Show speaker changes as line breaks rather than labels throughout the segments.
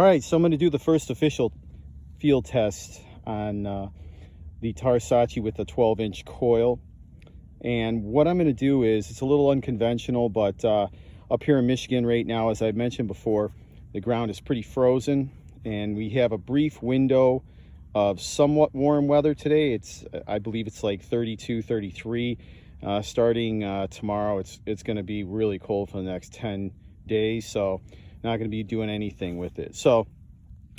right, so I'm going to do the first official field test on the Tarsacci with a 12-inch coil. And what I'm going to do is, it's a little unconventional, but up here in Michigan right now, as I mentioned before, the ground is pretty frozen, and we have a brief window of somewhat warm weather today. I believe it's like 32, 33. Starting tomorrow, it's going to be really cold for the next 10 days, so not going to be doing anything with it. So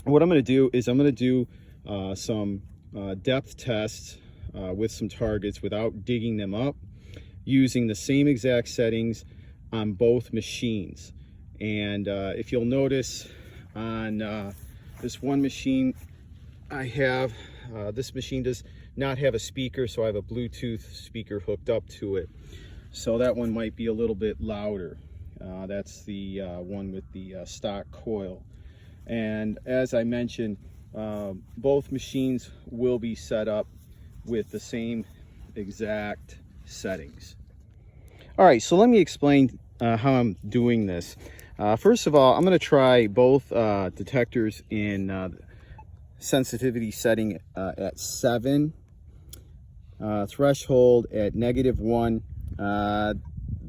what I'm going to do is I'm going to do some depth tests with some targets without digging them up, using the same exact settings on both machines. And if you'll notice on this one machine I have, this machine does not have a speaker, so I have a Bluetooth speaker hooked up to it, so that one might be a little bit louder. That's the one with the stock coil. And as I mentioned, both machines will be set up with the same exact settings. All right, so let me explain how I'm doing this. First of all, I'm going to try both detectors in sensitivity setting at 7, threshold at -1.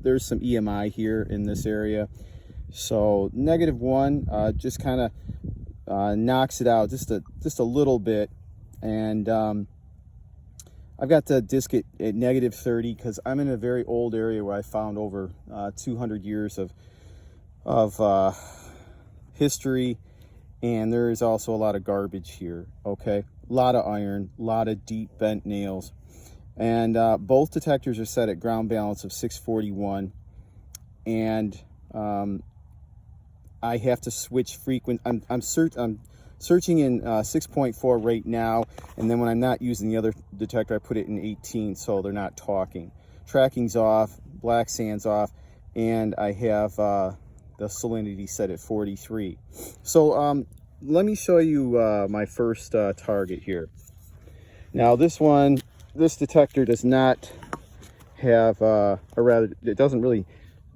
There's some EMI here in this area, so -1 just kind of knocks it out just a little bit. And I've got the disc at -30 because I'm in a very old area where I found over 200 years of history, and there is also a lot of garbage here. Okay, a lot of iron, a lot of deep bent nails. And both detectors are set at ground balance of 641, and I have to switch frequent. I'm searching in 6.4 right now, and then when I'm not using the other detector, I put it in 18, so they're not talking. Tracking's off, black sand's off, and I have the salinity set at 43. So let me show you my first target here. Now this detector does not have, or rather, it doesn't really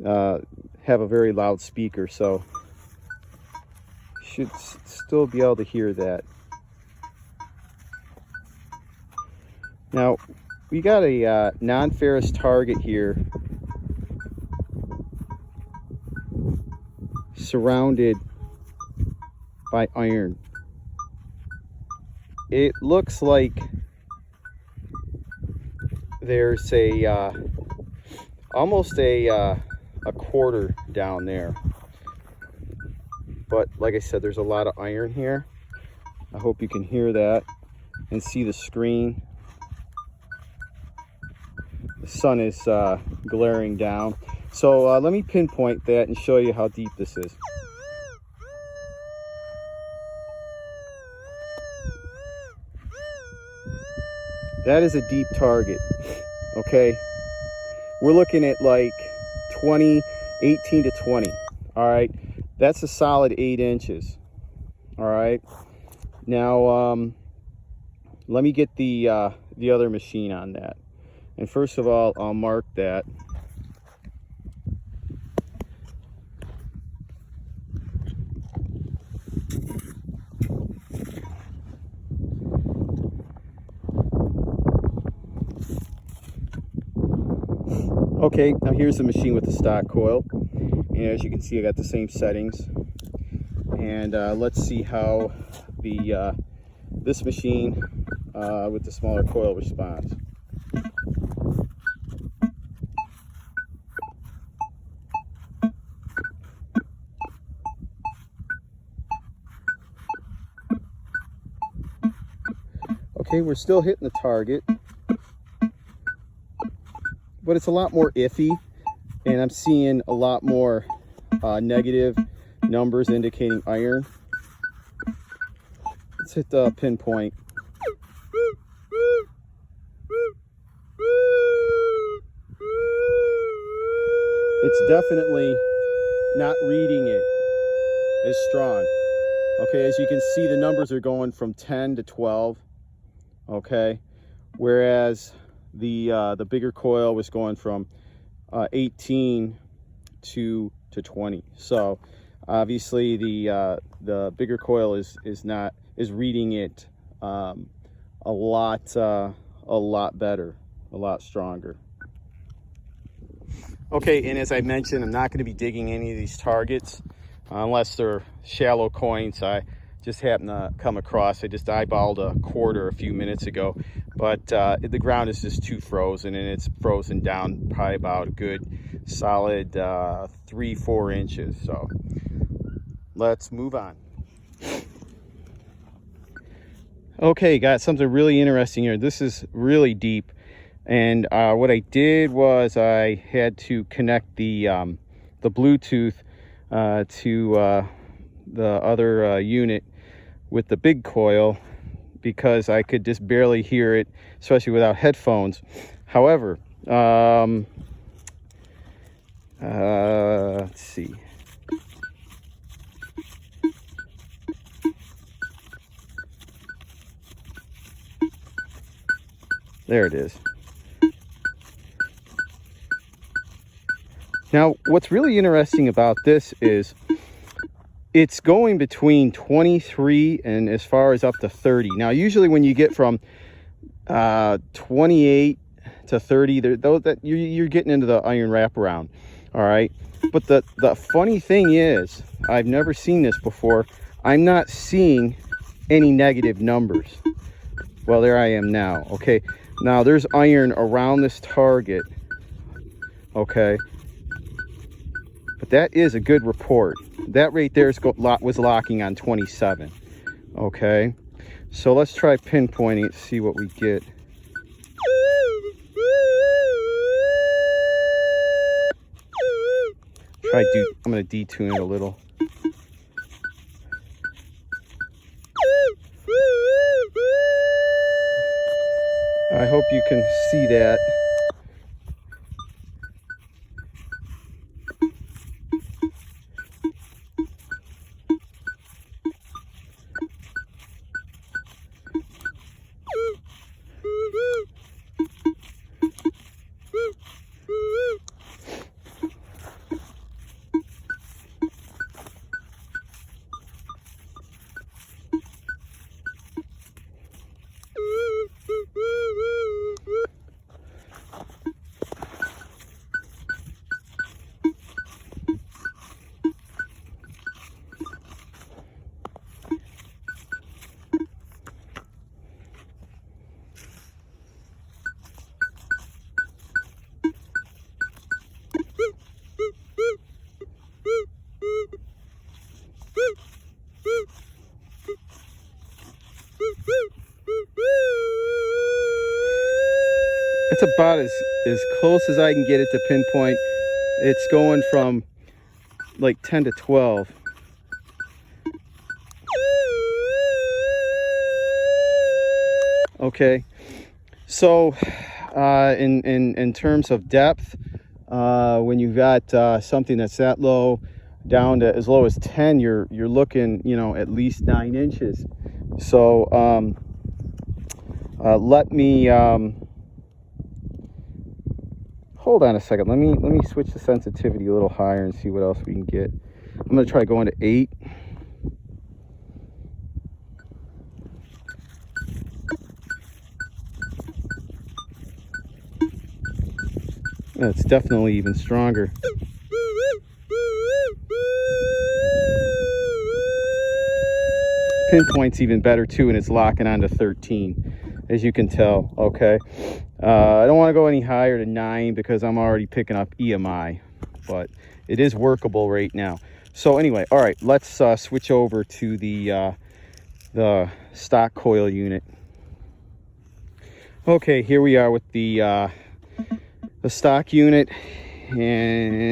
have a very loud speaker, so should still be able to hear that. Now we got a non-ferrous target here, surrounded by iron. It looks like there's a almost a quarter down there, but like I said, there's a lot of iron here. I hope you can hear that and see the screen. The sun is glaring down, so let me pinpoint that and show you how deep this is. That is a deep target. Okay, we're looking at like 18 to 20. All right, that's a solid 8 inches. All right, now let me get the other machine on that. And first of all, I'll mark that. Okay, now here's the machine with the stock coil, and as you can see, I got the same settings. And let's see how the this machine with the smaller coil responds. Okay, we're still hitting the target, but it's a lot more iffy, and I'm seeing a lot more negative numbers indicating iron. Let's hit the pinpoint. It's definitely not reading it as strong. Okay, as you can see, the numbers are going from 10 to 12. Okay, whereas the bigger coil was going from 18 to 20. So Obviously, the bigger coil is reading it a lot better, a lot stronger. Okay, and as I mentioned, I'm not going to be digging any of these targets unless they're shallow coins. I just happened to come across, I just eyeballed a quarter a few minutes ago, but the ground is just too frozen, and it's frozen down probably about a good solid 3-4 inches. So let's move on. Okay, got something really interesting here. This is really deep, and what I did was I had to connect the Bluetooth to the other unit with the big coil, because I could just barely hear it, especially without headphones. However, let's see. There it is. Now, what's really interesting about this is it's going between 23 and as far as up to 30. Now, usually when you get from 28 to 30, you're getting into the iron wraparound, all right? But the funny thing is, I've never seen this before. I'm not seeing any negative numbers. Well, there I am now, okay? Now, there's iron around this target, okay? But that is a good report. That right there was locking on 27, okay? So let's try pinpointing it, see what we get. I'm gonna detune it a little. I hope you can see that. It's about as close as I can get it to pinpoint. It's going from like 10 to 12. Okay, so in terms of depth, when you've got something that's that low down to as low as 10, you're looking, you know, at least 9 inches. So let me hold on a second. Let me switch the sensitivity a little higher and see what else we can get. I'm going to try going to 8. It's definitely even stronger. Pinpoint's even better too, and it's locking on to 13, as you can tell. Okay, I don't want to go any higher than 9 because I'm already picking up EMI, but it is workable right now. So anyway, all right, let's switch over to the stock coil unit. Okay, here we are with the stock unit, and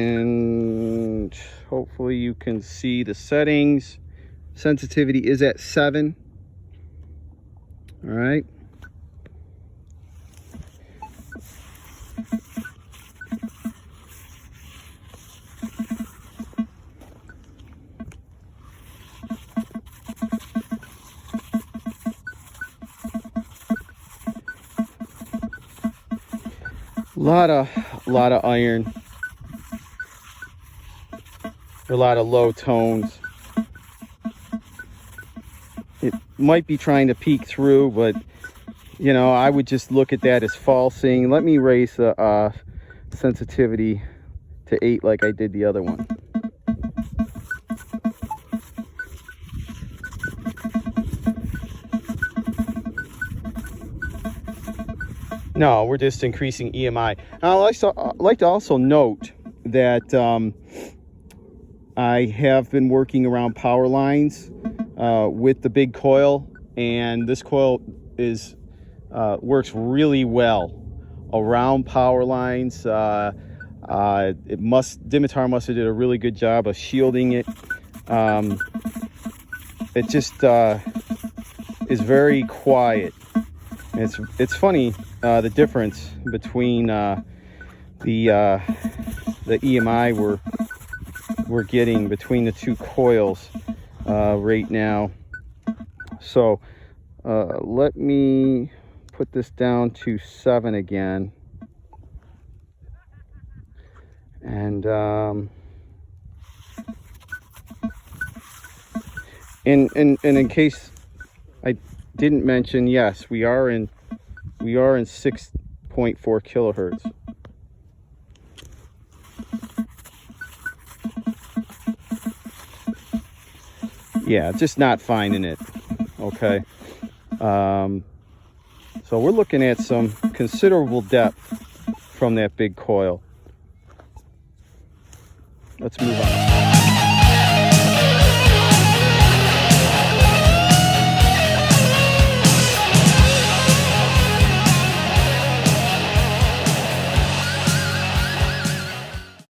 hopefully you can see the settings. Sensitivity is at 7. All right. Lot of iron. a lot of low tones. It might be trying to peek through, but you know, I would just look at that as falsing. Let me raise the sensitivity to 8 like I did the other one. No, we're just increasing EMI. Now, I'd like to also note that I have been working around power lines with the big coil, and this coil is works really well around power lines. Dimitar must have did a really good job of shielding it. It just is very quiet. And it's funny the difference between the EMI we're getting between the two coils right now. So let me put this down to 7 again, and in case I didn't mention, yes, we are in 6.4 kilohertz. Yeah, just not finding it. Okay. So we're looking at some considerable depth from that big coil. Let's move on.